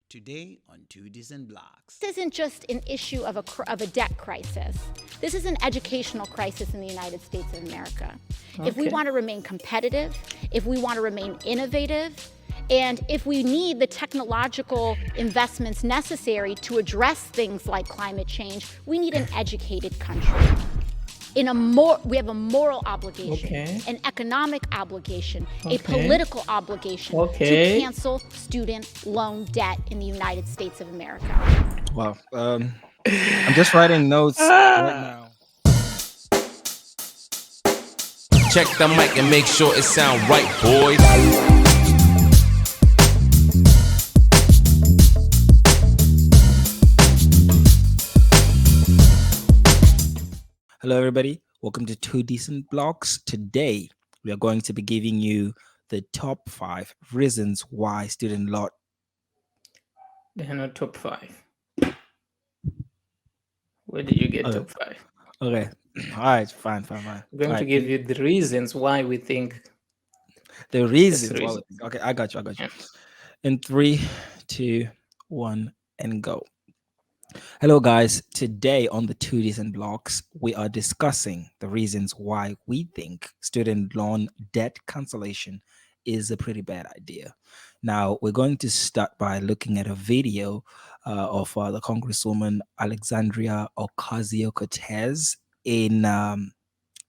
Today on Two Decent Blokes. This isn't just an issue of a debt crisis. This is an educational crisis in the United States of America. If we want to remain competitive, if we want to remain innovative, and if we need the technological investments necessary to address things like climate change, we need an educated country. We have a moral obligation, an economic obligation, a political obligation to cancel student loan debt in the United States of America. Wow. I'm just writing notes right now. Check the mic and make sure it sound right, boys. Hello, everybody. Welcome to Two Decent Blokes. Today, we are going to be giving you the top 5 reasons why student loan. They're not top 5. Where did you get top 5? Okay. All right. Fine. I'm going to give you the reasons why we think. The reasons. Well, okay, I got you. Yeah. In 3, 2, 1, and go. Hello, guys. Today on the Two Decent Blokes, we are discussing the reasons why we think student loan debt cancellation is a pretty bad idea. Now, we're going to start by looking at a video of the Congresswoman Alexandria Ocasio-Cortez in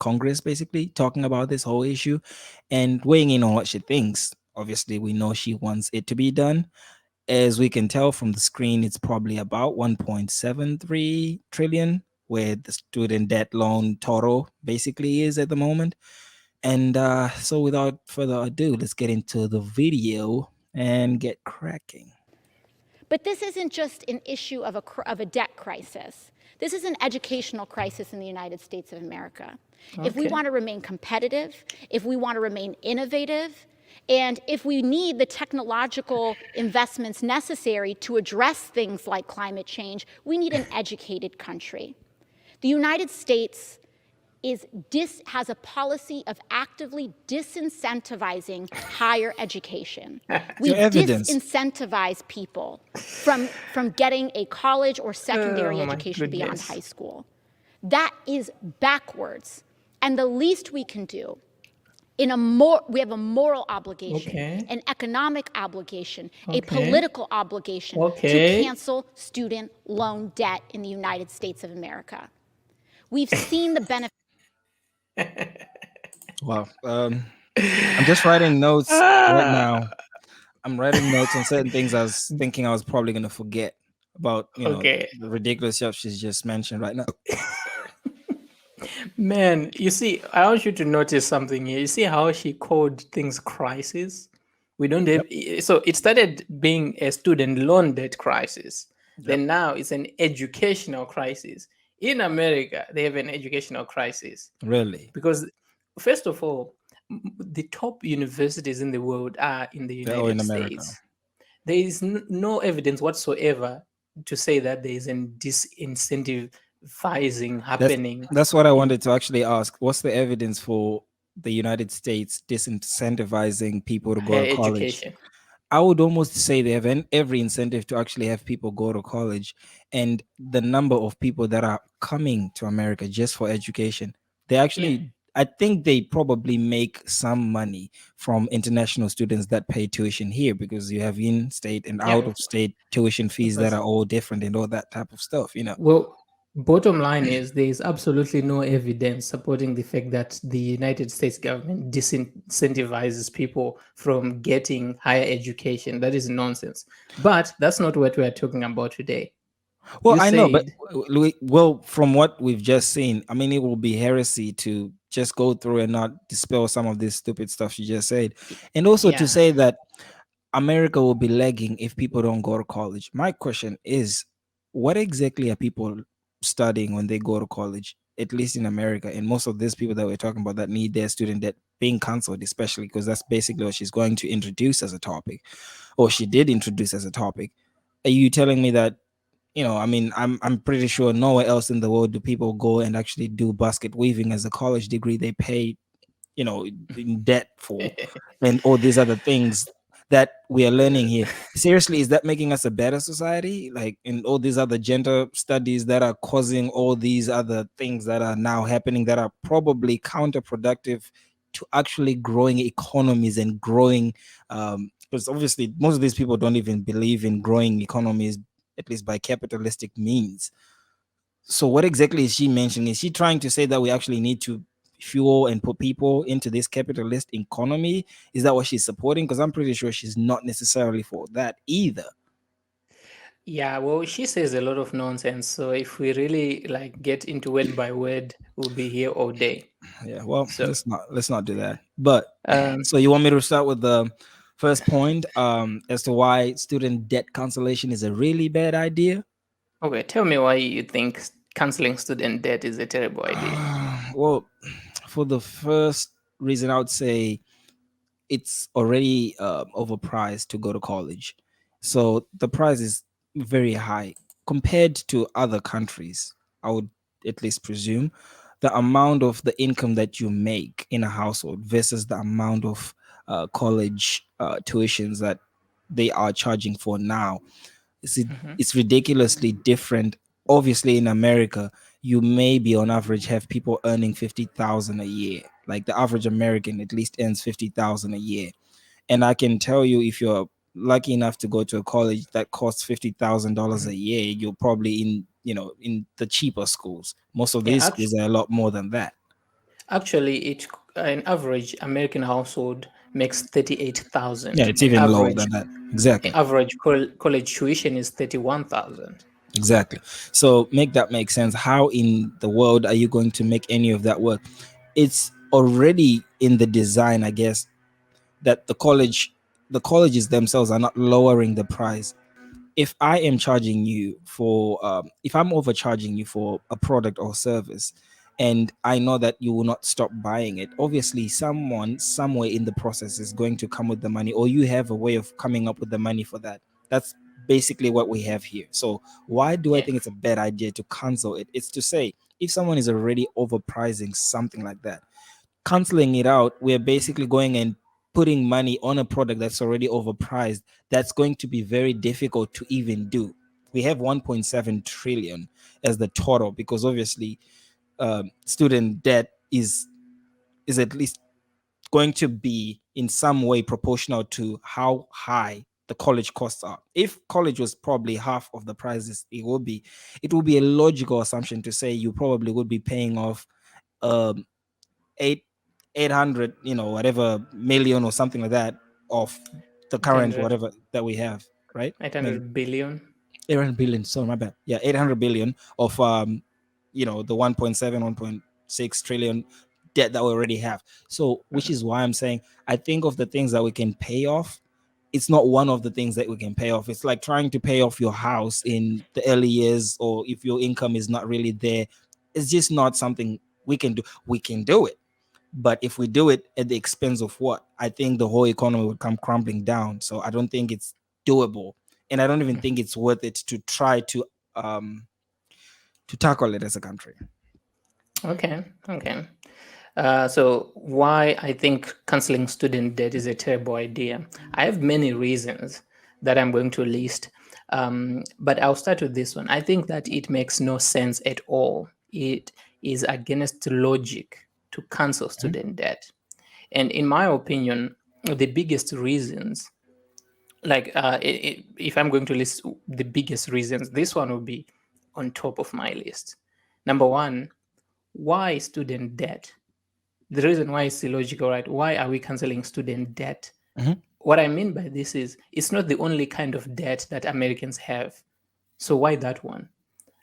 Congress, basically talking about this whole issue and weighing in on what she thinks. Obviously, we know she wants it to be done. As we can tell from the screen, it's probably about 1.73 trillion, where the student debt loan total basically is at the moment. And so without further ado, let's get into the video and get cracking. But this isn't just an issue of a debt crisis. This is an educational crisis in the United States of America. If we want to remain competitive, if we want to remain innovative, and if we need the technological investments necessary to address things like climate change, we need an educated country. The United States has a policy of actively disincentivizing higher education. We disincentivize people from getting a college or secondary education beyond high school. That is backwards. And the least we can do, we have a moral obligation, an economic obligation, a political obligation to cancel student loan debt in the United States of America. We've seen the benefit. Wow. I'm just writing notes right now. I'm writing notes on certain things I was thinking I was probably going to forget about, the ridiculous stuff she's just mentioned right now. Man, you see, I want you to notice something here. You see how she called things crisis? We don't have, so it started being a student loan debt crisis. Then now it's an educational crisis. In America, they have an educational crisis. Really? Because, first of all, the top universities in the world are in the United States. There is no evidence whatsoever to say that there is a disincentivizing happening. That's what I wanted to actually ask. What's the evidence for the United States disincentivizing people to go to college? Education. I would almost say they have every incentive to actually have people go to college, and the number of people that are coming to America just for education, they actually, I think they probably make some money from international students that pay tuition here, because you have in-state and out-of-state tuition fees that are all different and all that type of stuff, Well, bottom line is there is absolutely no evidence supporting the fact that the United States government disincentivizes people from getting higher education. That is nonsense. But that's not what we are talking about today. Well, I know, but from what we've just seen, I mean, it will be heresy to just go through and not dispel some of this stupid stuff you just said. And also to say that America will be lagging if people don't go to college. My question is, what exactly are people studying when they go to college, at least in America? And most of these people that we're talking about that need their student debt being canceled, especially because that's basically what she's going to introduce as a topic, or she did introduce as a topic. Are you telling me that, I'm pretty sure nowhere else in the world do people go and actually do basket weaving as a college degree they pay, in debt for, and all these other things that we are learning here. Seriously, is that making us a better society? Like in all these other gender studies that are causing all these other things that are now happening that are probably counterproductive to actually growing economies and growing, because obviously most of these people don't even believe in growing economies, at least by capitalistic means. So what exactly is she mentioning? Is she trying to say that we actually need to fuel and put people into this capitalist economy? Is that what she's supporting? Because I'm pretty sure she's not necessarily for that either. Yeah, well, she says a lot of nonsense. So if we really like get into word by word, we'll be here all day. Yeah, well, So let's not do that. But um, so you want me to start with the first point, as to why student debt cancellation is a really bad idea? okay, tell me why you think canceling student debt is a terrible idea. Well, for the first reason, I would say it's already overpriced to go to college. So the price is very high compared to other countries. I would at least presume the amount of the income that you make in a household versus the amount of college tuitions that they are charging for now. Mhm. It's ridiculously different. Obviously, in America, you maybe on average have people earning 50,000 a year. Like the average American at least earns 50,000 a year. And I can tell you, if you're lucky enough to go to a college that costs $50,000 a year, you're probably in the cheaper schools. Most of Yeah, these schools are a lot more than that. actually, an average American household makes Yeah, 38,000, it's and even lower than that. Exactly. college tuition is 31,000. Exactly. So make that make sense. How in the world are you going to make any of that work? It's already in the design, I guess, that the colleges themselves are not lowering the price. If I am charging you for if I'm overcharging you for a product or service, and I know that you will not stop buying it, obviously someone somewhere in the process is going to come with the money, or you have a way of coming up with the money for that. That's basically what we have here. So why do I Yeah. think it's a bad idea to cancel it? It's to say, if someone is already overpricing something like that, canceling it out, we're basically going and putting money on a product that's already overpriced. That's going to be very difficult to even do. We have 1.7 trillion as the total, because obviously student debt is at least going to be in some way proportional to how high the college costs are. If college was probably half of the prices it will be a logical assumption to say you probably would be paying off um eight 800, whatever million or something like that, of the current 800, whatever that we have, right? I mean, 800 billion. 800 billion, so my bad. Yeah, 800 billion of the 1.7, 1.6 trillion debt that we already have. So which is why I'm saying, I think of the things that we can pay off, it's not one of the things that we can pay off. It's like trying to pay off your house in the early years, or if your income is not really there. It's just not something we can do. We can do it, but if we do it at the expense of what, I think the whole economy would come crumbling down. So I don't think it's doable, and I don't even think it's worth it to try to tackle it as a country. Okay, okay. So why I think canceling student debt is a terrible idea? I have many reasons that I'm going to list, but I'll start with this one. I think that it makes no sense at all. It is against logic to cancel student debt, and in my opinion, the biggest reasons, like if I'm going to list the biggest reasons, this one will be on top of my list. Number one, why student debt? The reason why is illogical, right? Why are we canceling student debt? Mhm. What I mean by this is it's not the only kind of debt that Americans have. So why that one?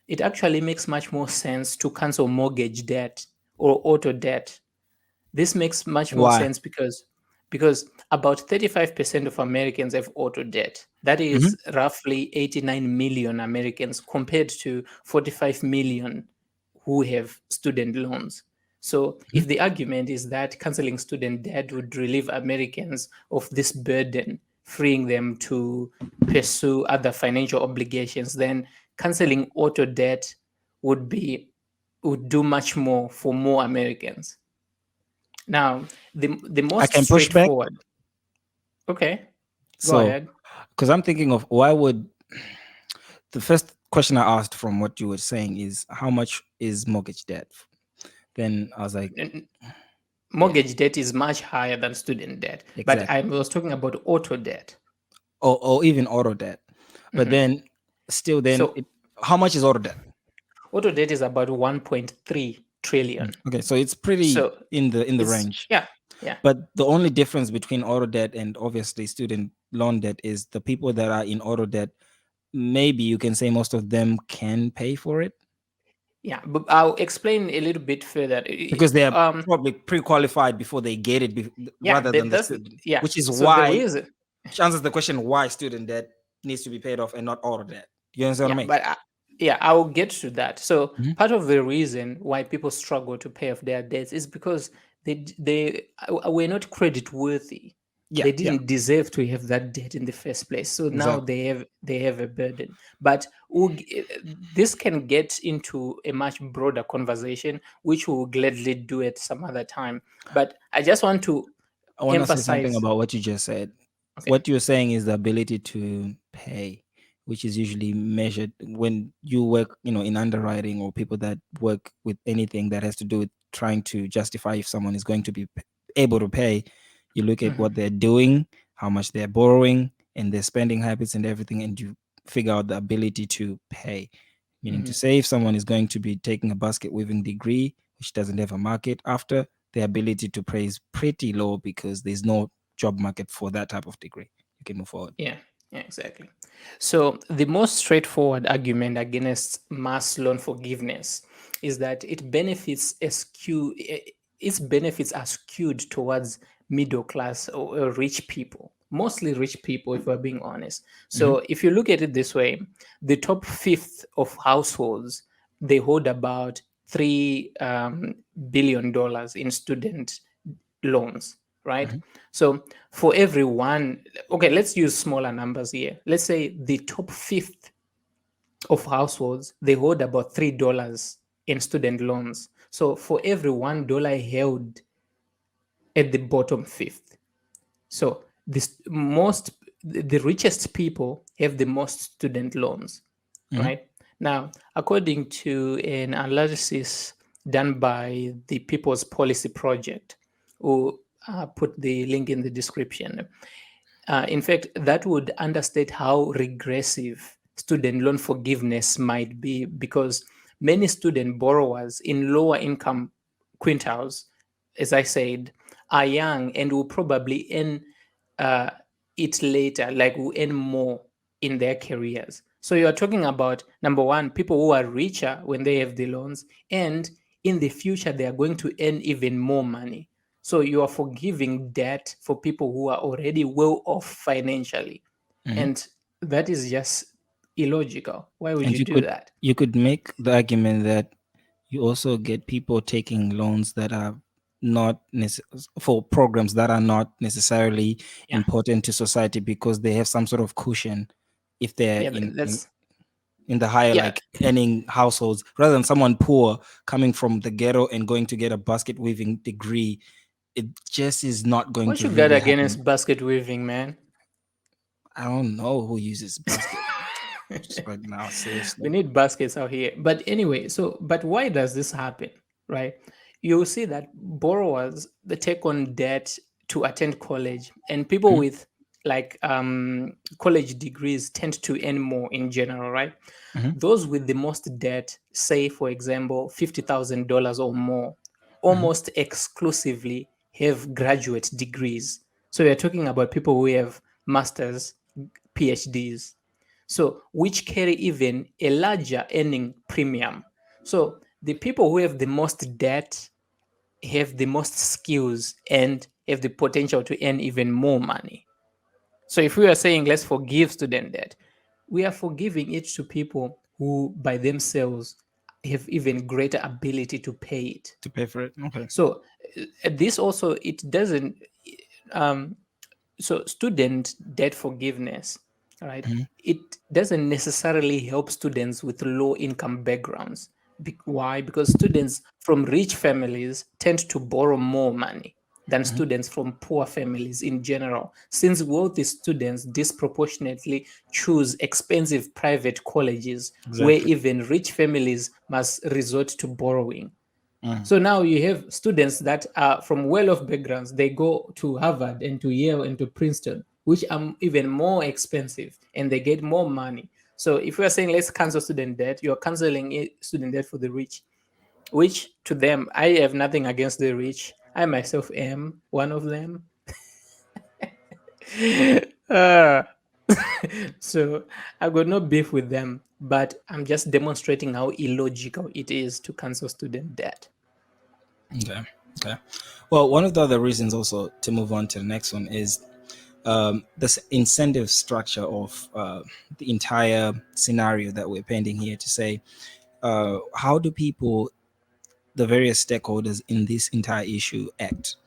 It actually makes much more sense to cancel mortgage debt or auto debt. This makes much more Why? sense because about 35% of Americans have auto debt. That Mhm. is roughly 89 million Americans compared to 45 million who have student loans. So Mhm. if the argument is that canceling student debt would relieve Americans of this burden, freeing them to pursue other financial obligations, then canceling auto debt would do much more for more Americans. Now, the I most can push back. straightforward. Okay. Go ahead. because I'm thinking of why would the first question I asked from what you were saying is how much is mortgage debt? Then I was like, Mortgage debt is much higher than student debt, but I exactly. was talking about auto debt. Or even auto debt. But then still, So how much is auto debt? auto debt is about 1.3 trillion. Okay, so it's pretty So in the range. yeah. But the only difference between auto debt and obviously student loan debt is the people that are in auto debt, maybe you can say most of them can pay for it Yeah, but I'll explain a little bit further. because they are probably pre-qualified before they get it, rather than the student. Which is So the why reason, which answers the question why student debt needs to be paid off and not auto debt. You understand what I mean? but I will get to that. So Mhm. part of the reason why people struggle to pay off their debts is because they were not credit worthy. They didn't deserve to have that debt in the first place. So now Exactly. they have a burden. But this can get into a much broader conversation, which we'll gladly do at some other time. But I just want to I want to say something emphasize. about what you just said. Okay. What you're saying is the ability to pay, which is usually measured when you work, in underwriting, or people that work with anything that has to do with trying to justify if someone is going to be able to pay. You look at what they're doing, how much they're borrowing, and their spending habits and everything, and you figure out the ability to pay. Meaning to say, if someone is going to be taking a basket weaving degree, which doesn't have a market after, the ability to pay is pretty low because there's no job market for that type of degree. You can move forward. Yeah, exactly. So the most straightforward argument against mass loan forgiveness is that its benefits are skewed towards middle class or rich people, mostly rich people, if we're being honest. So if you look at it this way, the top fifth of households, they hold about $3 billion in student loans, right? So for every one, okay, let's use smaller numbers here. Let's say the top fifth of households, they hold about $3 in student loans. So for every $1 held at the bottom fifth, so the richest people have the most student loans, right? Now, according to an analysis done by the People's Policy Project, who put the link in the description, in fact, that would understate how regressive student loan forgiveness might be, because many student borrowers in lower income quintiles, as I said, are young and will probably earn it later, like will earn more in their careers. So you are talking about, number one, people who are richer when they have the loans, and in the future they are going to earn even more money. So you are forgiving debt for people who are already well off financially. And that is just illogical. Why would And you do that? you could make the argument that you also get people taking loans that are not for programs that are not necessarily Yeah. important to society because they have some sort of cushion if they're Yeah, in that's the higher, yeah. like, earning households, rather than someone poor coming from the ghetto and going to get a basket weaving degree. It just is not going What to you got really happen. against basket weaving, man? I don't know who uses basket just right now, We seriously. need baskets out here. But anyway, but why does this happen, right? You'll see that borrowers, they take on debt to attend college, and people with like college degrees tend to earn more in general, right? Those with the most debt, say for example $50,000 or more, almost exclusively have graduate degrees. So you're talking about people who have masters, PhDs, so which carry even a larger earning premium. So the people who have the most debt have the most skills and have the potential to earn even more money. So if we are saying let's forgive student debt, we are forgiving it to people who by themselves have even greater ability to pay it. To pay for it. Okay. So this also, it doesn't um, so student debt forgiveness, right, it doesn't necessarily help students with low income backgrounds. Why? Because students from rich families tend to borrow more money. than students from poor families in general, since wealthy students disproportionately choose expensive private colleges where even rich families must resort to borrowing. So now you have students that are from well-off backgrounds. They go to Harvard and to Yale and to Princeton, which are even more expensive, and they get more money. So if we are saying let's cancel student debt, you're canceling student debt for the rich, which to them, I have nothing against the rich. I myself am one of them. Uh, so I got no beef with them, but I'm just demonstrating how illogical it is to cancel student debt. Okay. Okay. Well, one of the other reasons also to move on to the next one is this incentive structure of the entire scenario that we're painting here to say, how do people, the various stakeholders in this entire issue act?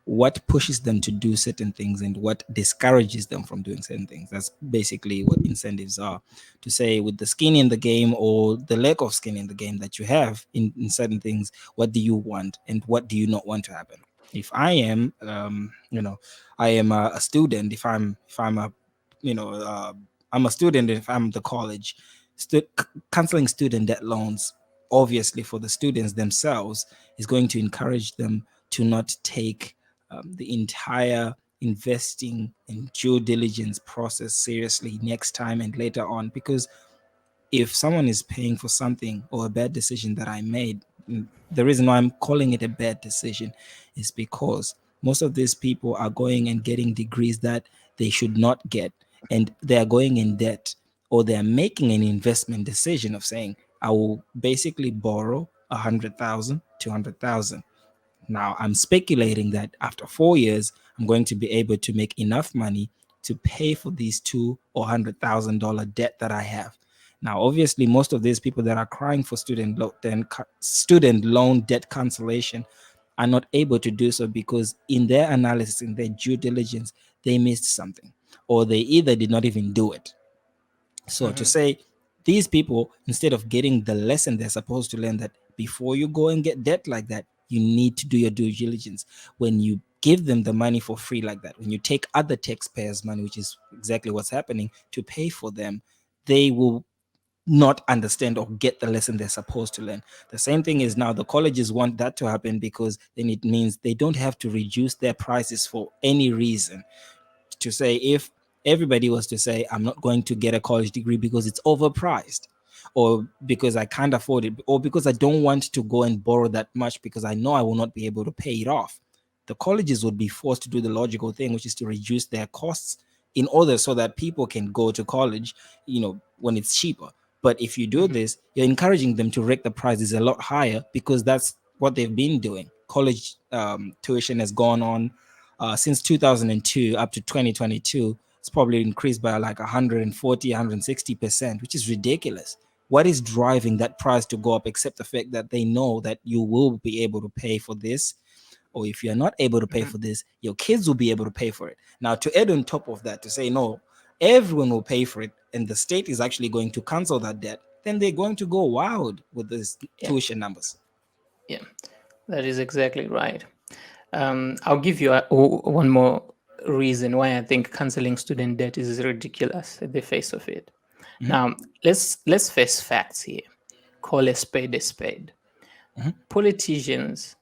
What pushes them to do certain things and what discourages them from doing certain things? That's basically what incentives are. To say, with the skin in the game or the lack of skin in the game that you have in certain things, what do you want and what do you not want to happen? If I am, I am a student. If I'm a, I'm a student. If I'm the college, canceling student debt loans, obviously for the students themselves, is going to encourage them to not take the entire investing and due diligence process seriously next time and later on. Because if someone is paying for something or a bad decision that I made, the reason why I'm calling it a bad decision is because most of these people are going and getting degrees that they should not get, and they are going in debt, or they are making an investment decision of saying, I will basically borrow 100,000, 200,000. Now, I'm speculating that after 4 years, I'm going to be able to make enough money to pay for these $200,000 debt that I have. Now, obviously, most of these people that are crying for student loan debt cancellation are not able to do so because in their analysis, in their due diligence, they missed something, or they either did not even do it. So to say, these people, instead of getting the lesson they're supposed to learn, that before you go and get debt like that, you need to do your due diligence. When you give them the money for free like that, when you take other taxpayers' money, which is exactly what's happening, to pay for them, they will not understand or get the lesson they're supposed to learn. The same thing is now the colleges want that to happen because then it means they don't have to reduce their prices for any reason. To say, if everybody was to say, I'm not going to get a college degree because it's overpriced, or because I can't afford it, or because I don't want to go and borrow that much because I know I will not be able to pay it off, the colleges would be forced to do the logical thing, which is to reduce their costs in order so that people can go to college, when it's cheaper. But if you do this, you're encouraging them to rake the prices a lot higher because that's what they've been doing. College tuition has gone on since 2002 up to 2022. It's probably increased by like 140, 160%, which is ridiculous. What is driving that price to go up except the fact that they know that you will be able to pay for this? Or if you're not able to pay for this, your kids will be able to pay for it. Now, to add on top of that, to say, no, everyone will pay for it, and the state is actually going to cancel that debt, then they're going to go wild with these tuition numbers. Yeah, that is exactly right. I'll give you one more reason why I think canceling student debt is ridiculous at the face of it. Now, let's face facts here. Call a spade a spade. Politicians,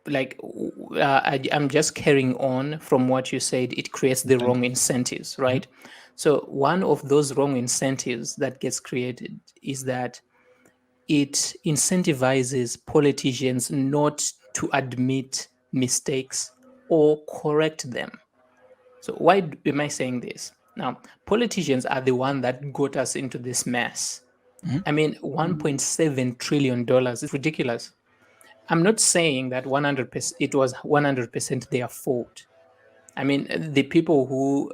I'm just carrying on from what you said. It creates the wrong incentives, right? So one of those wrong incentives that gets created is that it incentivizes politicians not to admit mistakes or correct them. So why am I saying this? Now, politicians are the one that got us into this mess. I mean, $1.7 trillion is ridiculous. I'm not saying that 100% it was 100% their fault. I mean, the people who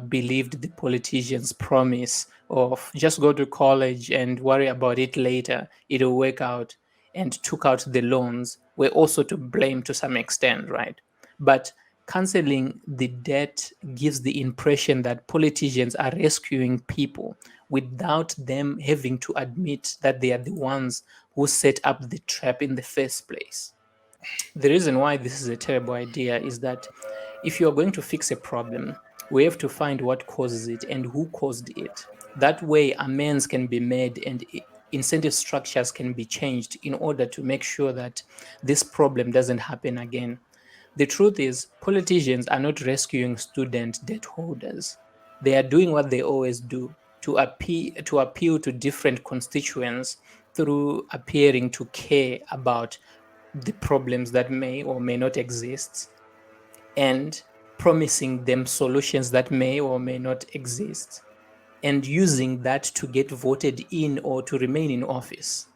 believed the politicians' promise of just go to college and worry about it later, it'll work out, and took out the loans were also to blame to some extent, right? But canceling the debt gives the impression that politicians are rescuing people without them having to admit that they are the ones who set up the trap in the first place. The reason why this is a terrible idea is that if you are going to fix a problem, we have to find what causes it and who caused it. That way, amends can be made and incentive structures can be changed in order to make sure that this problem doesn't happen again. The truth is, politicians are not rescuing student debt holders. They are doing what they always do, to appeal to different constituents through appearing to care about the problems that may or may not exist and promising them solutions that may or may not exist and using that to get voted in or to remain in office.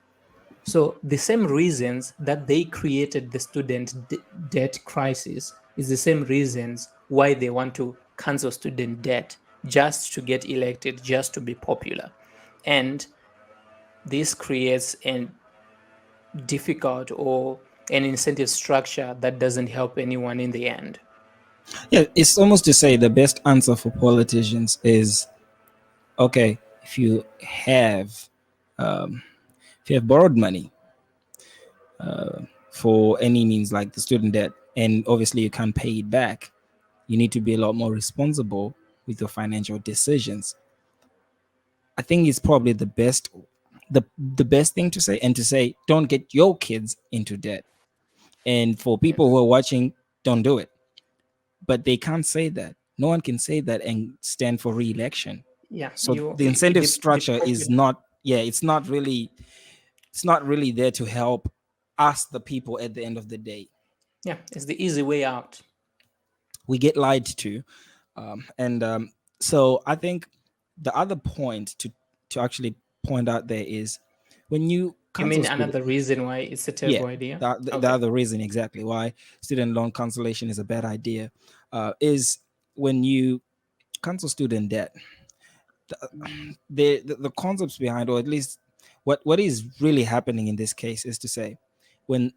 So the same reasons that they created the student debt crisis is the same reasons why they want to cancel student debt, just to get elected, just to be popular. And this creates a difficult or an incentive structure that doesn't help anyone in the end. Yeah, it's almost to say the best answer for politicians is, okay, if you have borrowed money for any means, like the student debt, and obviously you can't pay it back, you need to be a lot more responsible with your financial decisions. I think it's probably the best thing to say, and to say, don't get your kids into debt. And for people who are watching, don't do it. But they can't say that. No one can say that and stand for re-election. Yeah. So the incentive structure is not, it's not really there to help us, the people, at the end of the day. Yeah, it's the easy way out. We get lied to. So I think the other point to actually point out there is, when you mean another reason why it's a terrible idea? The other reason exactly why student loan cancellation is a bad idea is when you cancel student debt, the concepts behind, or at least what is really happening in this case, is to say, when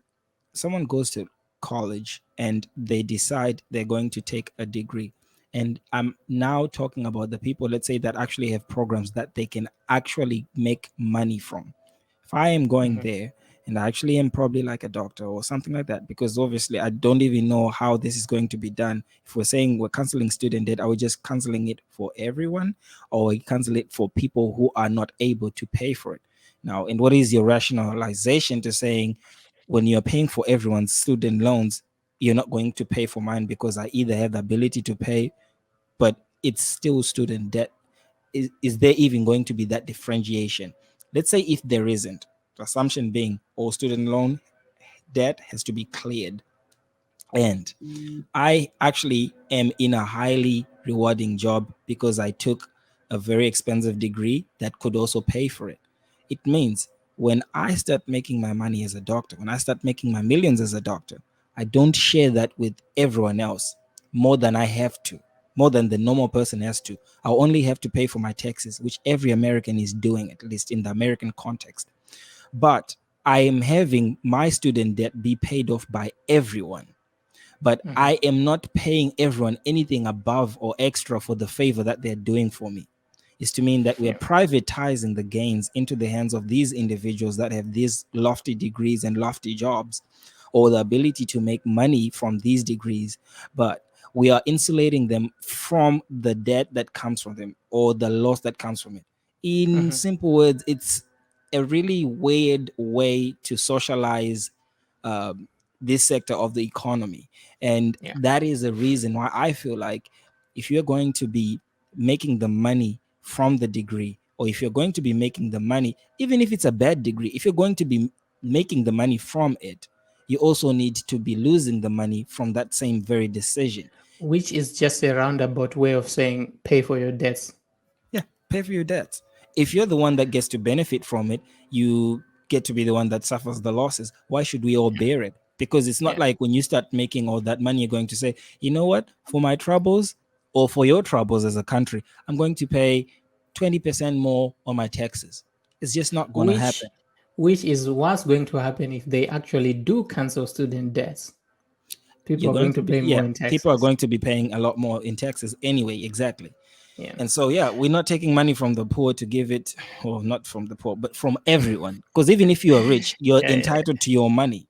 someone goes to college and they decide they're going to take a degree, and I'm now talking about the people, let's say, that actually have programs that they can actually make money from. If I am going there and I actually am probably like a doctor or something like that, because obviously I don't even know how this is going to be done. If we're saying we're canceling student debt, are we just canceling it for everyone, or we cancel it for people who are not able to pay for it? Now, and what is your rationalization to saying, when you're paying for everyone's student loans, you're not going to pay for mine because I either have the ability to pay, but it's still student debt? Is there even going to be that differentiation? Let's say if there isn't, the assumption being all student loan debt has to be cleared, and I actually am in a highly rewarding job because I took a very expensive degree that could also pay for it. It means when I start making my money as a doctor, when I start making my millions as a doctor, I don't share that with everyone else more than I have to, more than the normal person has to. I'll only have to pay for my taxes, which every American is doing, at least in the American context. But I am having my student debt be paid off by everyone. But I am not paying everyone anything above or extra for the favor that they're doing for me. Is to mean that we are privatizing the gains into the hands of these individuals that have these lofty degrees and lofty jobs, or the ability to make money from these degrees, but we are insulating them from the debt that comes from them, or the loss that comes from it. In simple words, it's a really weird way to socialize this sector of the economy. And that is the reason why I feel like, if you're going to be making the money from the degree, or if you're going to be making the money, even if it's a bad degree, if you're going to be making the money from it, you also need to be losing the money from that same very decision. Which is just a roundabout way of saying pay for your debts. Yeah, pay for your debts. If you're the one that gets to benefit from it, you get to be the one that suffers the losses. Why should we all bear it? Because it's not like when you start making all that money, you're going to say, you know what, for my troubles, or for your troubles as a country, I'm going to pay 20% more on my taxes. It's just not going to happen. Which is what's going to happen if they actually do cancel student debts. People are going to pay more in taxes. People are going to be paying a lot more in taxes anyway, exactly. Yeah. And so, we're not taking money from the poor to give it, or not from the poor, but from everyone. Because even if you are rich, you're entitled to your money.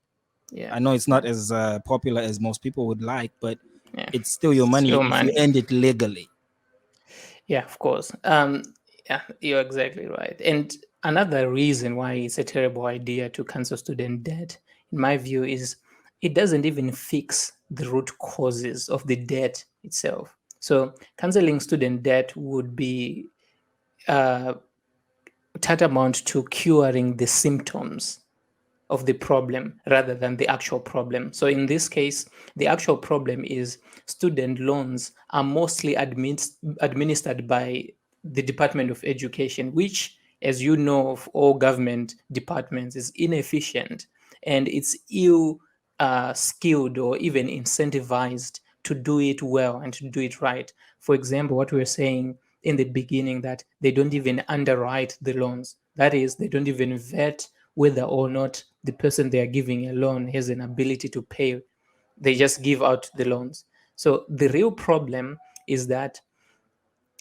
Yeah. I know it's not as popular as most people would like, but Yeah. it's still your money Still if you money. earned it legally. Yeah, of course. Yeah, you're exactly right. And another reason why it's a terrible idea to cancel student debt, in my view, is it doesn't even fix the root causes of the debt itself. So canceling student debt would be uh, tantamount to curing the symptoms of the problem rather than the actual problem. So in this case, the actual problem is student loans are mostly administered by the Department of Education, which, as you know, of all government departments, is inefficient and it's ill skilled or even incentivized to do it well and to do it right. For example, what we were saying in the beginning, that they don't even underwrite the loans. That is, they don't even vet whether or not the person they are giving a loan has an ability to pay. They just give out the loans. So the real problem is that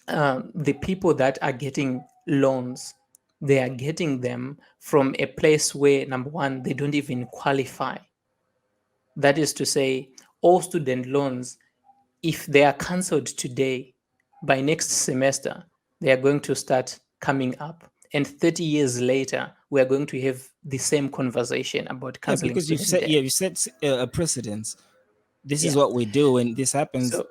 the people that are getting loans, they are getting them from a place where, number one, they don't even qualify. That is to say, all student loans, if they are cancelled today, by next semester, they are going to start coming up. And 30 years later, we are going to have the same conversation about Yeah, canceling because you've student set debt. you set a precedence. This is Yeah. what we do when this happens. So,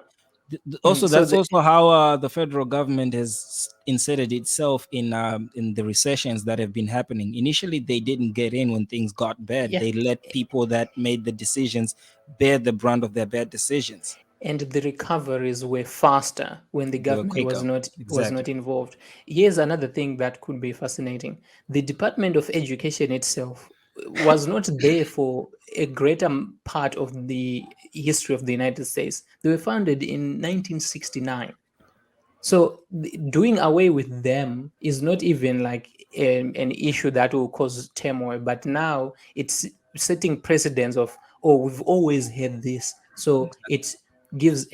Also, so that's also how the federal government has inserted itself in the recessions that have been happening. Initially, they didn't get in when things got bad. yeah, They let people that made the decisions bear the brunt of their bad decisions. and the recoveries were faster when the They were government quicker. was Exactly. not involved. Here's another thing that could be fascinating. The Department of Education itself was not there for a greater part of the history of the United States. They were founded in 1969. So doing away with them is not even like an issue that will cause turmoil, but now it's setting precedents of, oh, we've always had this. So it gives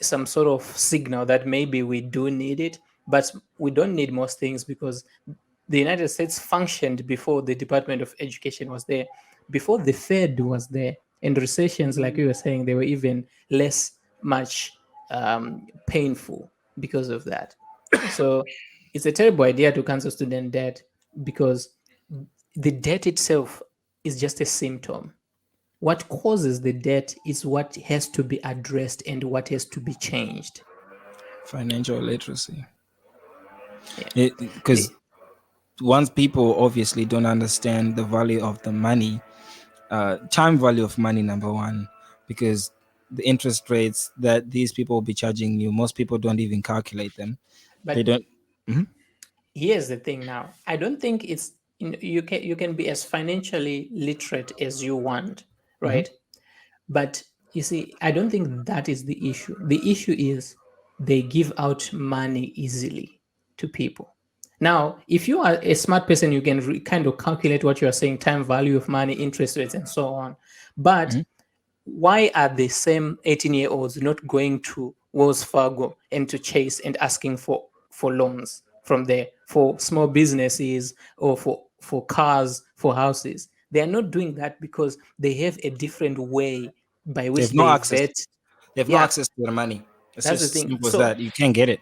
some sort of signal that maybe we do need it, but we don't need most things because the United States functioned before the Department of Education was there, before the Fed was there. And recessions, like you were saying, they were even less much painful because of that. So it's a terrible idea to cancel student debt because the debt itself is just a symptom. What causes the debt is what has to be addressed and what has to be changed. Financial literacy. Yeah. Because once people obviously don't understand the value of the money, time value of money, number one, because the interest rates that these people will be charging you, most people don't even calculate them. They But don't. Mhm. here's the thing now. I don't think it's you can be as financially literate as you want, right? But you see, I don't think that is the issue. The issue is they give out money easily to people. Now, if you are a smart person, you can kind of calculate what you are saying, time value of money, interest rates, and so on. But why are the same 18-year-olds not going to Wells Fargo and to Chase and asking for loans from there for small businesses or for cars, for houses? They are not doing that because they have a different way by They which have no they access. vet. They have no Yeah, access to the money. It's that's the just as thing. simple as that. You can't get it.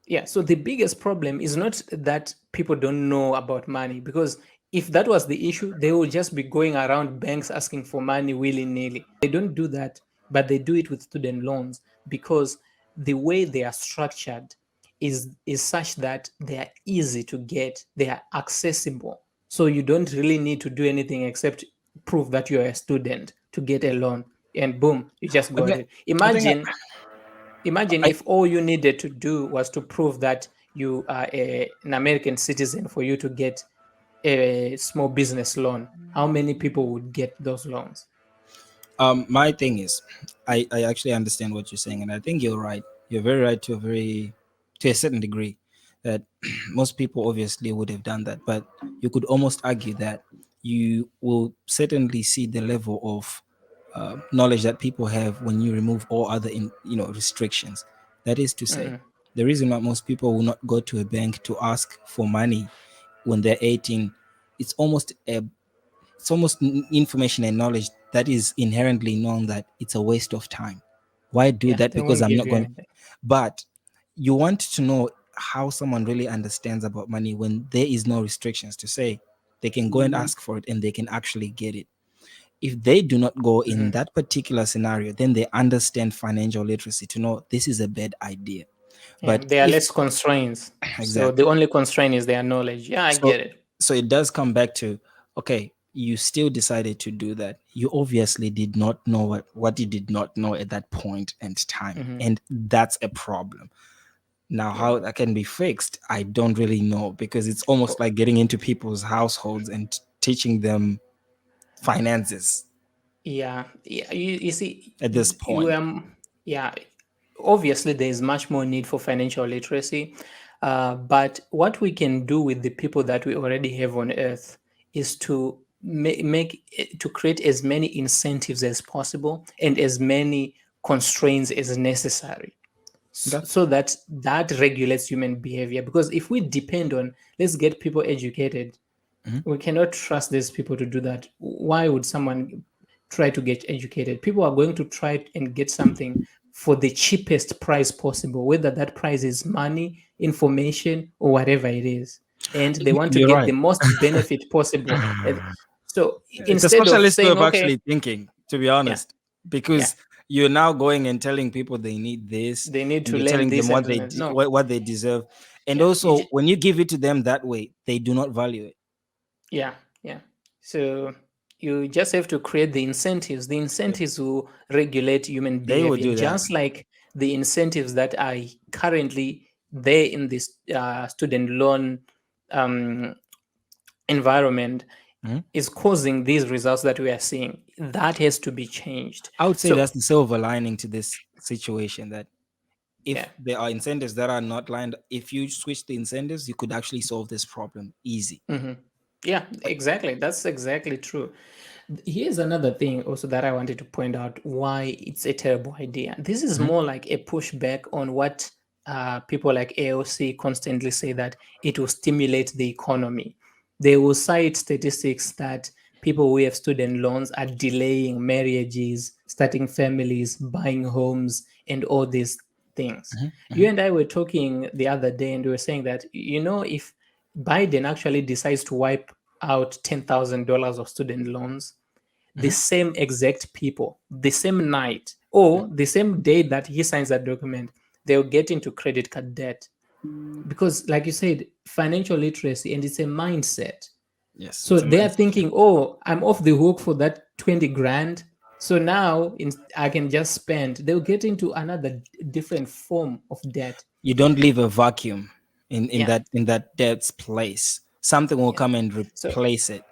Yeah, so the biggest problem is not that people don't know about money, because if that was the issue, they would just be going around banks asking for money willy-nilly. They don't do that, but they do it with student loans because the way they are structured is such that they are easy to get, they are accessible. So you don't really need to do anything except prove that you're a student to get a loan, and boom, you just I got think, it. I think Imagine I, if all you needed to do was to prove that you are an American citizen for you to get a small business loan. How many people would get those loans? my thing is, I actually understand what you're saying, and I think you're right. You're very right to a certain degree, that most people obviously would have done that, but you could almost argue that you will certainly see the level of knowledge that people have when you remove all other restrictions. That is to say, the reason why most people will not go to a bank to ask for money when they're 18, it's almost it's almost information and knowledge that is inherently known that it's a waste of time. Why do that? They Because won't I'm give not you going. anything. But you want to know how someone really understands about money when there is no restrictions to say they can go and ask for it and they can actually get it. If they do not go in that particular scenario, then they understand financial literacy to know this is a bad idea. Yeah, But there are if less constraints. So the exactly, only constraint is their knowledge. Yeah, I so get it. so it does come back to, okay, you still decided to do that. You obviously did not know what you did not know at that point and time, and that's a problem. Now, how that can be fixed, I don't really know, because it's almost like getting into people's households and teaching them finances Yeah, you see, at this you point. yeah, obviously there is much more need for financial literacy, but what we can do with the people that we already have on earth is to to create as many incentives as possible and as many constraints as necessary, Okay. so that regulates human behavior. Because if we depend on, let's get people educated, we cannot trust these people to do that. Why would someone try to get educated? People are going to try and get something for the cheapest price possible, whether that price is money, information, or whatever it is. And they want to You're get the right. most benefit possible. So It's a instead of socialist way saying, of okay, actually thinking, to be yeah, honest, yeah, because you're now going and telling people they need this, they need and to you're learn telling them this what and they no, what they deserve, and yeah, also when you give it to them that way, they do not value it. yeah, yeah. So you just have to create the incentives. The Yep. incentives will regulate human They will behavior, do that. just like the incentives that are currently there in this student loan um, environment Mhm. is causing these results that we are seeing. That has to be changed. I would say So that's the silver lining to this situation, that yeah. if there are incentives that are not lined, if you switch the incentives, you could actually solve this problem easy. Yeah, exactly. That's exactly true. Here's another thing also that I wanted to point out why it's a terrible idea. This is Mhm. more like a pushback on what people like AOC constantly say, that it will stimulate the economy. They will cite statistics that people who have student loans are delaying marriages, starting families, buying homes, and all these things. Mhm. You Mhm. and I were talking the other day, and we were saying that, if Biden actually decides to wipe out $10,000 of student loans, the Mhm. same exact people, the same night, or the same day that he signs that document, they'll get into credit card debt. Because, like you said, financial literacy, and it's a mindset. Yes, So it's a they are mindset. thinking, oh, I'm off the hook for that 20 grand. So now I can just spend. They'll get into another different form of debt. You don't leave a vacuum in Yeah. that debt's place. Something will Yeah. come and So replace it.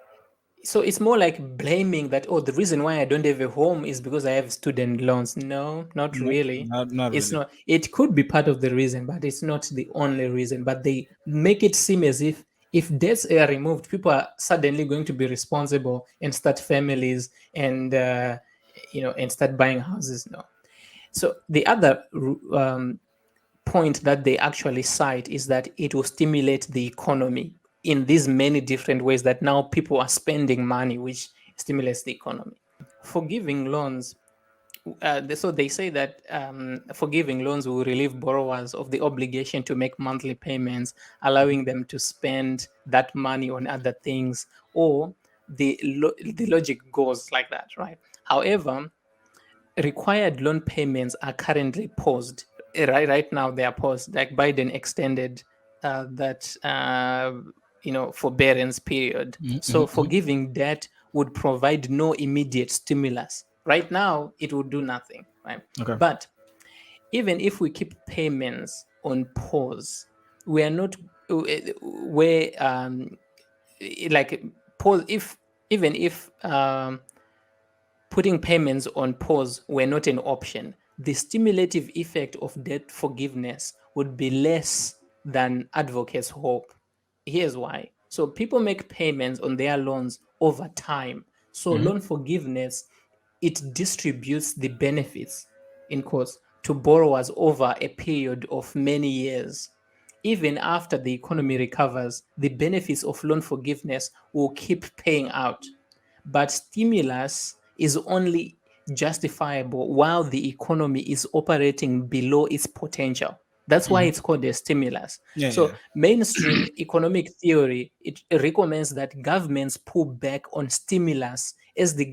so it's more like blaming that, oh, the reason why I don't have a home is because I have student loans. No, not No, really. not It's really. not. It could be part of the reason, but it's not the only reason. But they make it seem as if debts are removed, people are suddenly going to be responsible and start families, and and start buying houses. No. So the other point that they actually cite is that it will stimulate the economy in these many different ways, that now people are spending money, which stimulates the economy. Forgiving loans. So they say that forgiving loans will relieve borrowers of the obligation to make monthly payments, allowing them to spend that money on other things, or the logic goes like that, right? However, required loan payments are currently paused. Right now, they are paused. Like Biden extended that forbearance period. Mhm. So Mhm. Mhm. forgiving debt would provide no immediate stimulus. Right now, it would do nothing. Right, Okay. but even if we keep payments on pause, we are not where like pause if even if putting payments on pause were not an option, the stimulative effect of debt forgiveness would be less than advocates hope. Here's why. So people make payments on their loans over time. So Mhm. loan forgiveness, it distributes the benefits, in quotes, to borrowers over a period of many years. Even after the economy recovers, the benefits of loan forgiveness will keep paying out. but stimulus is only justifiable while the economy is operating below its potential. That's why it's called a stimulus. Yeah, So yeah. mainstream economic theory, it recommends that governments pull back on stimulus as the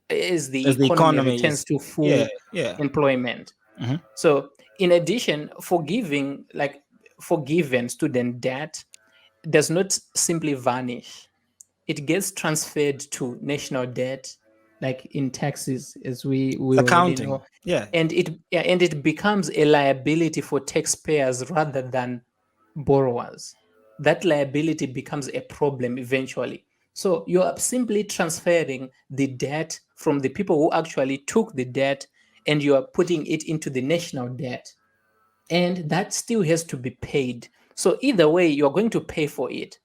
As the economy economy returns is, to yeah, full yeah. employment. Mhm. So in addition, forgiven student debt does not simply vanish. It gets transferred to national debt, like in taxes, as we already Accounting, know, yeah. and it becomes a liability for taxpayers rather than borrowers. That liability becomes a problem eventually. So you're simply transferring the debt from the people who actually took the debt, and you are putting it into the national debt, and that still has to be paid. So either way, you're going to pay for it.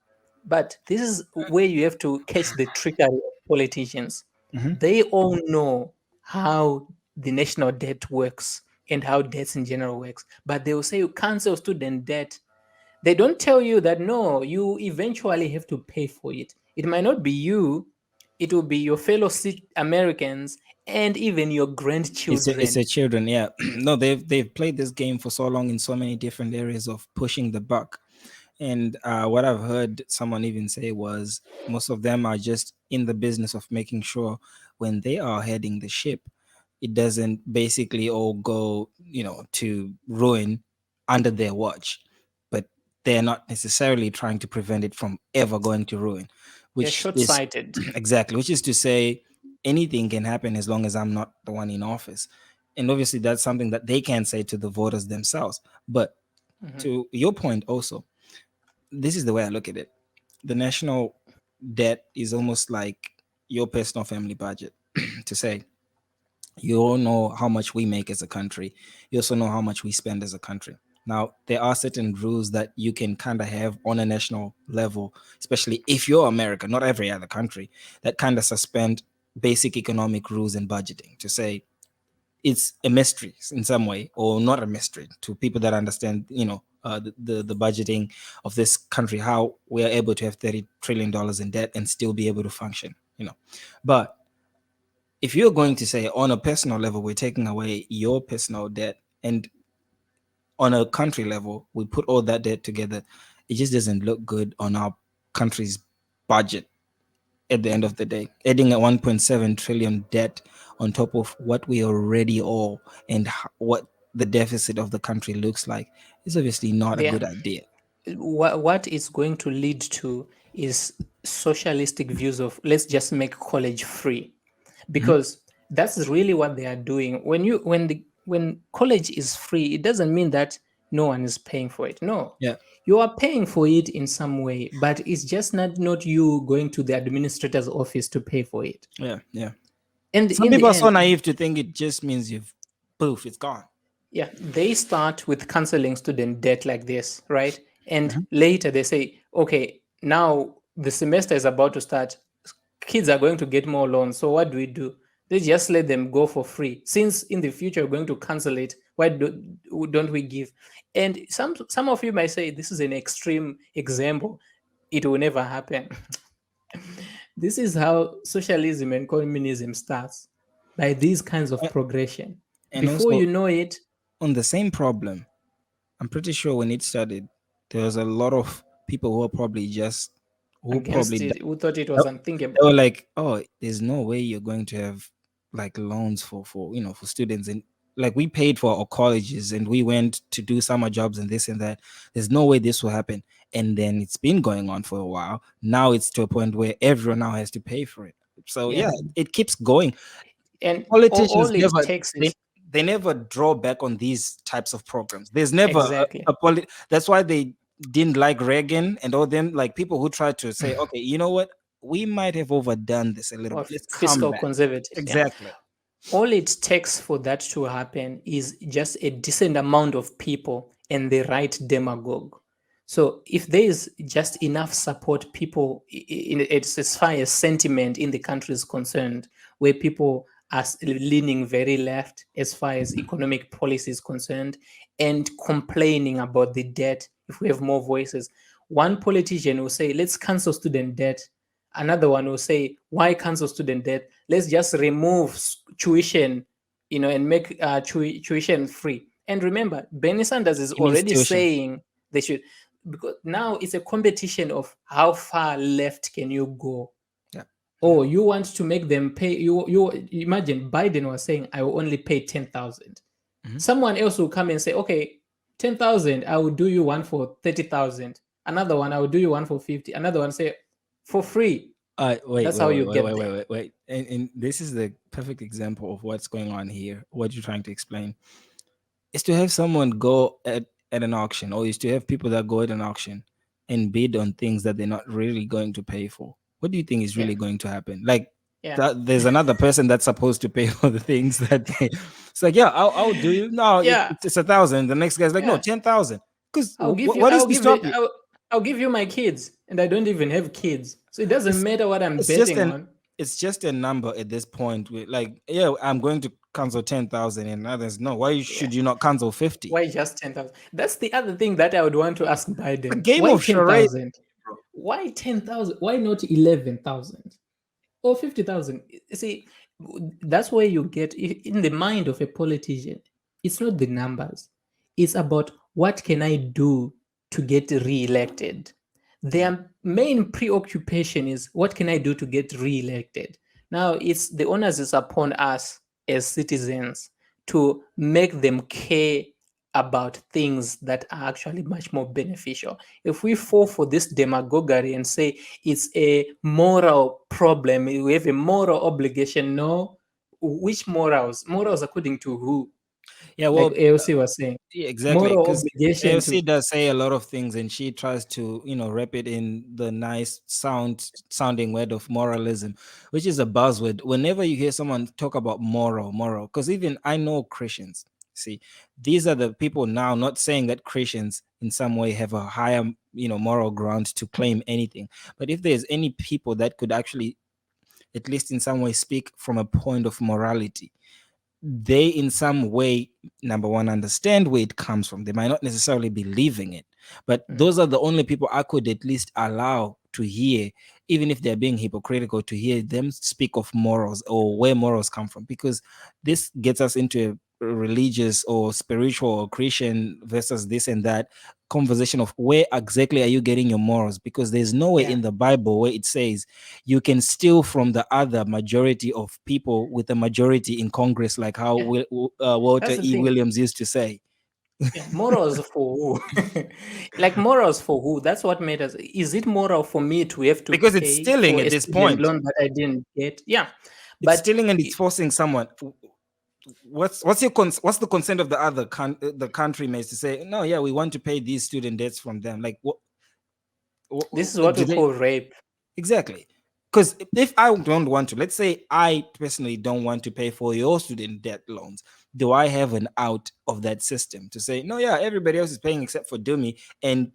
But this is where you have to catch the trickery of politicians. Mhm. They all know how the national debt works and how debts in general works, but they will say you cancel student debt. They don't tell you that no, you eventually have to pay for it. It might not be you, it will be your fellow Americans and even your It's grandchildren. a children, yeah. No, they've played this game for so long in so many different areas of pushing the buck. And what I've heard someone even say was most of them are just in the business of making sure when they are heading the ship, it doesn't basically all go, to ruin under their watch. But they're not necessarily trying to prevent it from ever going to ruin, They're which short is sighted. exactly, which is to say anything can happen as long as I'm not the one in office. And obviously that's something that they can say to the voters themselves. But to your point also, this is the way I look at it. The national debt is almost like your personal family budget. To say, you all know how much we make as a country. You also know how much we spend as a country. Now, there are certain rules that you can kind of have on a national level, especially if you're America, not every other country, that kind of suspend basic economic rules and budgeting. To say, it's a mystery in some way, or not a mystery to people that understand, the budgeting of this country, how we are able to have $30 trillion in debt and still be able to function. But if you're going to say on a personal level, we're taking away your personal debt, and on a country level, we put all that debt together, it just doesn't look good on our country's budget at the end of the day. Adding a 1.7 trillion debt on top of what we already owe and what the deficit of the country looks like is obviously not a Yeah. good idea. What it's going to lead to is socialistic views of let's just make college free, because that's really what they are doing. When college is free, it doesn't mean that no one is paying for it. No, Yeah, you are paying for it in some way, but it's just not you going to the administrator's office to pay for it. yeah, yeah. And Some in the people are so end, naive to think it just means poof, it's gone. yeah, they start with canceling student debt like this, right? And Mhm. later they say, okay, now the semester is about to start. Kids are going to get more loans. So what do we do? They just let them go for free. Since in the future we're going to cancel it, why don't we give? And some of you might say this is an extreme example. It will never happen. This is how socialism and communism starts, by these kinds of A- progression. And Before also you know it, on the same problem, I'm pretty sure when it started, there was a lot of people who against probably it, who thought it they was unthinkable. were like, "Oh, there's no way you're going to have like loans for students." And like we paid for our colleges and we went to do summer jobs and this and that. There's no way this will happen. And then it's been going on for a while. Now it's to a point where everyone now has to pay for it. So Yeah. yeah, it keeps going. And Politicians all it never takes they, is they never draw back on these types of programs. There's never exactly that's why they didn't like Reagan and all them, like people who tried to say, okay, you know what, we might have overdone this a little or bit, let's come fiscal back. conservative. Yeah. Exactly. All it takes for that to happen is just a decent amount of people and the right demagogue. So if there is just enough support, people in it's as far as sentiment in the country is concerned, where people are leaning very left as far as economic policy is concerned, and complaining about the debt. If we have more voices, one politician will say, "Let's cancel student debt." Another one will say, why cancel student debt? Let's just remove tuition, and make tuition free. And remember, Bernie Sanders is He means already tuition. saying they should, because now it's a competition of how far left can you go. Yeah. Oh, you want to make them pay. You imagine Biden was saying, I will only pay 10,000. Mhm. Someone else will come and say, okay, 10,000, I will do you one for 30,000. Another one, I will do you one for 50. Another one say for free. Wait, That's wait, how wait, you wait, get wait, there. wait, wait, wait. And this is the perfect example of what's going on here. What you're trying to explain is to have someone go at an auction, or is to have people that go at an auction and bid on things that they're not really going to pay for. What do you think is really going to happen? Like, Yeah. there's another person that's supposed to pay for the things that it's like, yeah, I'll do you. No, Yeah. it's 1,000. The next guy's like, no, Yeah. 10,000. Because I'll give you. what is to stop you? I'll give you my kids, and I don't even have kids, so it doesn't matter what I'm It's just betting on. it's just a number at this point. Like, yeah, I'm going to cancel 10,000, and others no. Why should you not cancel 50? Why just 10,000? That's the other thing that I would want to ask Biden. A game Why of charades. 10,000? Why 10,000? Why not 11,000 or 50,000? See, that's where you get in the mind of a politician. It's not the numbers. It's about what can I do to get re-elected. Their main preoccupation is what can I do to get re-elected. Now, it's the onus is upon us as citizens to make them care about things that are actually much more beneficial. If we fall for this demagoguery and say it's a moral problem, we have a moral obligation, no. Which morals? Morals according to who? Yeah, Like well, AOC was saying. yeah, exactly. Moral Because obligation to AOC does say a lot of things, and she tries to, wrap it in the nice sounding word of moralism, which is a buzzword. Whenever you hear someone talk about moral, because even I know Christians. See, these are the people now, not saying that Christians in some way have a higher, moral ground to claim anything. But if there's any people that could actually, at least in some way, speak from a point of morality, they in some way, number one, understand where it comes from. They might not necessarily be believing it, but those are the only people I could at least allow to hear, even if they're being hypocritical, to hear them speak of morals or where morals come from, because this gets us into a religious or spiritual or Christian versus this and that conversation of where exactly are you getting your morals, because there's nowhere in the Bible where it says you can steal from the other majority of people with a majority in Congress, like how Walter That's the E. thing. Williams used to say. Morals for who? Like morals for who? That's what matters. Is it moral for me to have to Because it's pay stealing for at a this student point. loan that I didn't get? Yeah, It's but stealing and it's forcing someone. What's the consent of the other the country makes to say no? Yeah, we want to pay these student debts from them. Like what? this is what Do we they call rape. exactly? Because if I don't want to, let's say I personally don't want to pay for your student debt loans, do I have an out of that system to say no? Yeah, everybody else is paying except for Dumi, and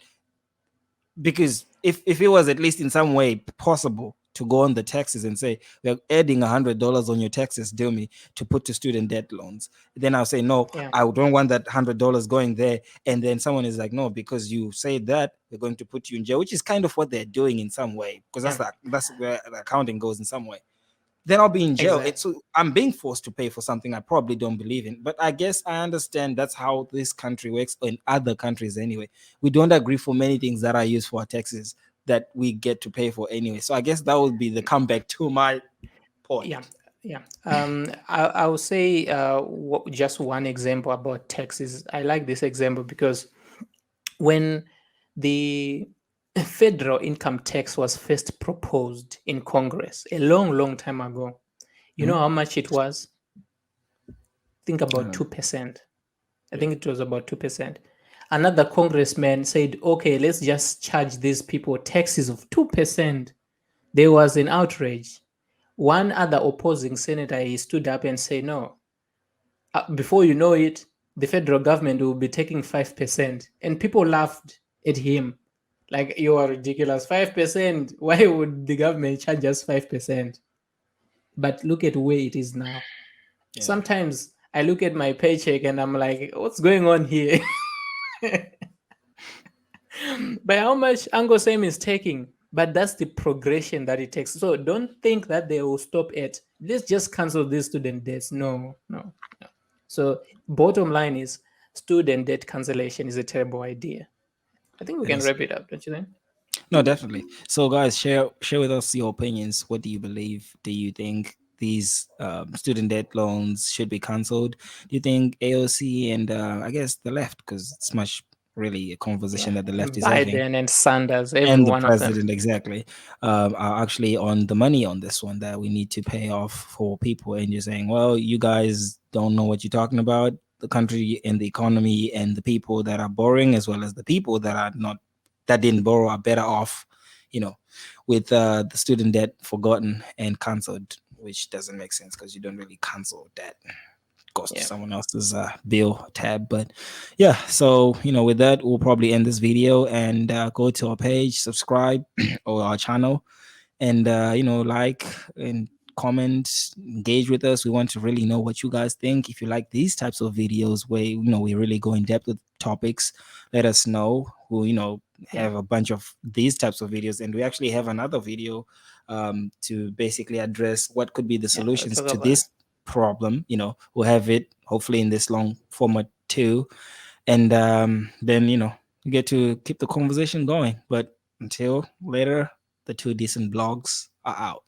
because if it was at least in some way possible to go on the taxes and say we're adding $100 on your taxes, Dumi, to put to student debt loans, then I'll say no, Yeah. I don't want that $100 going there. And then someone is like, no, because you say that we're going to put you in jail, which is kind of what they're doing in some way, because that's where the accounting goes in some way. Then I'll be in jail. Exactly. So I'm being forced to pay for something I probably don't believe in. But I guess I understand that's how this country works, or in other countries anyway. We don't agree for many things that are used for our taxes that we get to pay for anyway. So I guess that would be the comeback to my point. Yeah. I will say just one example about taxes. I like this example because when the federal income tax was first proposed in Congress a long time ago, you know how much it was? Think about 2%. I think it was about 2%. Another congressman said, okay, let's just charge these people taxes of 2%. There was an outrage. One other opposing senator, he stood up and said, no, before you know it, the federal government will be taking 5%. And people laughed at him. Like, you are ridiculous. 5%. Why would the government charge us 5%? But look at where it is now. Yeah. Sometimes I look at my paycheck and I'm like, what's going on here? By how much Uncle Sam is taking? but that's the progression that it takes. So don't think that they will stop at, let's just cancel these student debts. No. So bottom line is, student debt cancellation is a terrible idea. I think we It can is. wrap it up, don't you think? No, definitely. So, guys, share with us your opinions. What do you believe? Do you think these student debt loans should be cancelled? Do you think AOC and I guess the left, because it's much really a conversation that the left is having, Biden and Sanders, every and the one of them. president exactly, are actually on the money on this one, that we need to pay off for people? And you're saying, well, you guys don't know what you're talking about. The country and the economy and the people that are borrowing, as well as the people that are not, that didn't borrow, are better off, with the student debt forgotten and cancelled, which doesn't make sense because you don't really cancel debt. It goes to someone else's bill tab. But yeah, so with that, we'll probably end this video and go to our page, subscribe or our channel, and like and comment, engage with us. We want to really know what you guys think. If you like these types of videos where we really go in depth with topics, let us know. We'll have a bunch of these types of videos, and we actually have another video to basically address what could be the solutions to this problem. We'll have it hopefully in this long format too, and then you get to keep the conversation going. But until later, the two decent blogs are out.